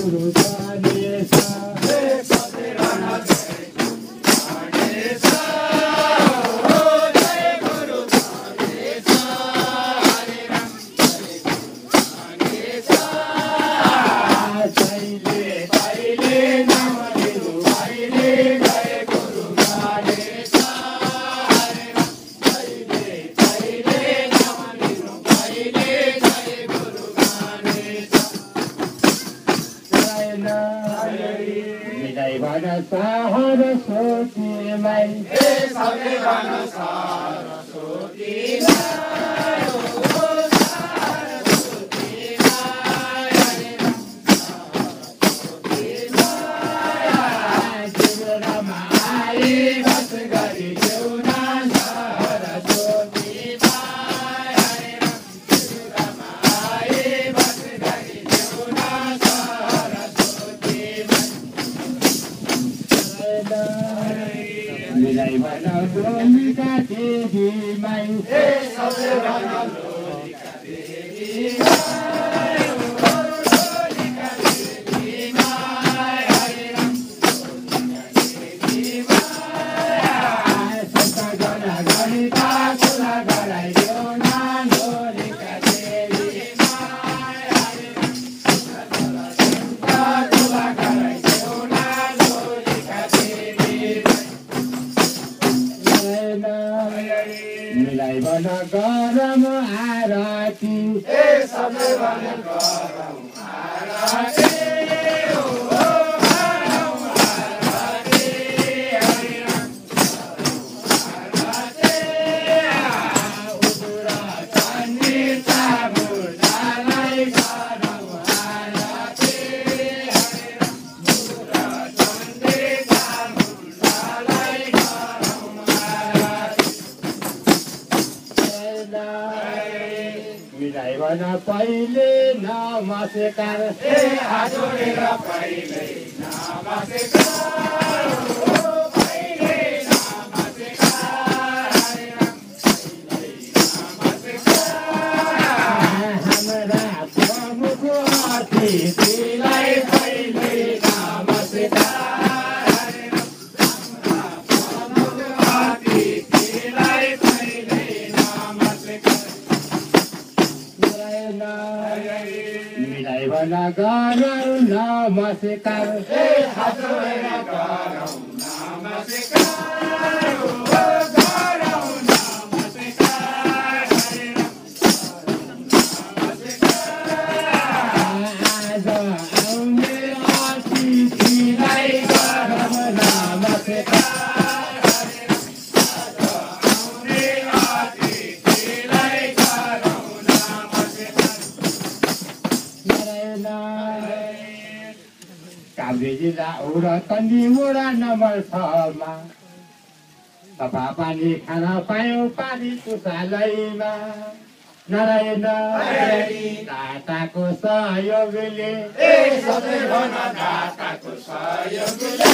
गुरु Ganesh Saraswati my Saraswati गरम आरती पहिले नमस्कार हात जोडेर पहिले नमस्कार पहिले नमस्कार हाम्रा प्रमुख अतिथिलाई पहिले नमस्कार गरौ नमस्कार हात जोडेर गरौ नमस्कार गरौ नमस्कार आज आउने अतिथिलाई गरौ नमस्कार काभ्रे जिल्ला उडतन्दी वडा नम्बर 6 मा सफा पानी खान पायौँ पानी पुसालैमा नारायण दाताको सहयोगले दाताको सहयोगले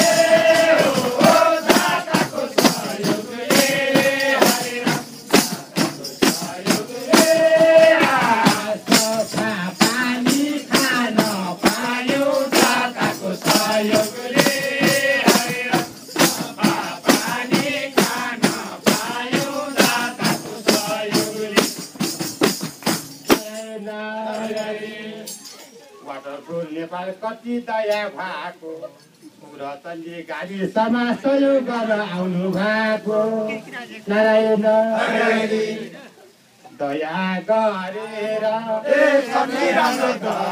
नेपाल कति दया भएको रतनले गाडी समाज सहयोग गरेर आउनु भएको नारायण दया गरेर दया गरेर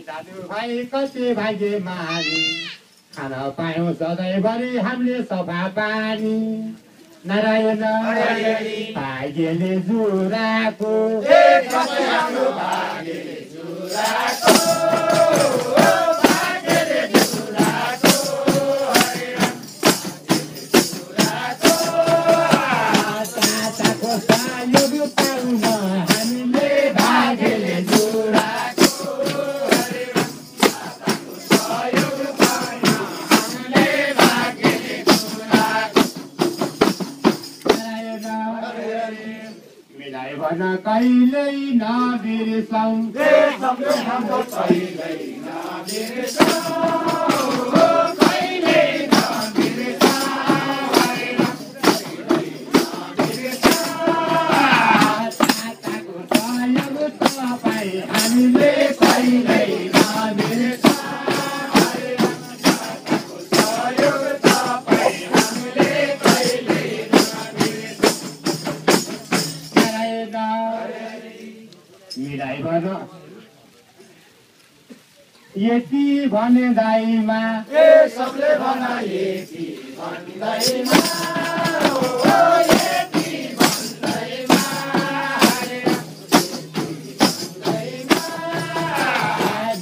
दाजुभाइ कति भाग्यमानी खान पायौँ सधैँभरि हामीले सफा पानी नारायण भाग्यले जुराको भन कहिल्यै नबिर्सौँ हाम्रो कहिल्यै नबिर्सौँ हामीले कहिल्यै नबिर्सौँ मिराई भन यति भने दाइमा सबले भन यति भन्दैमा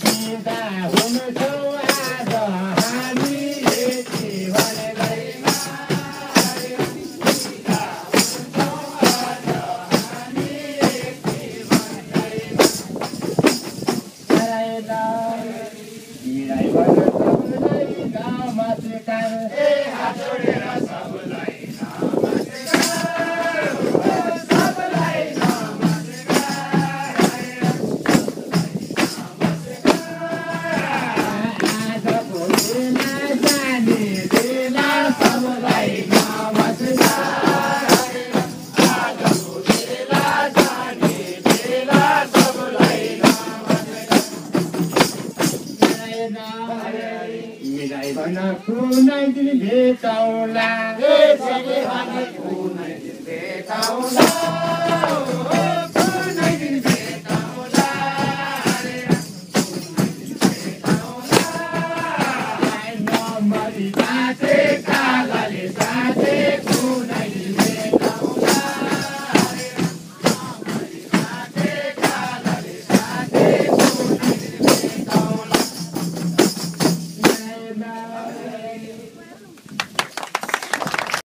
दिदा हुन्छौ आज हामी यति भने दाइमा मिराई भन सबलाई नमस्कार हात जोडेर सबलाई आजको बेला जाने बेला सबलाई नमस्कार मिराई भन कुनै दिन भेटौँला सबले भने कुनै दिन भेटौँला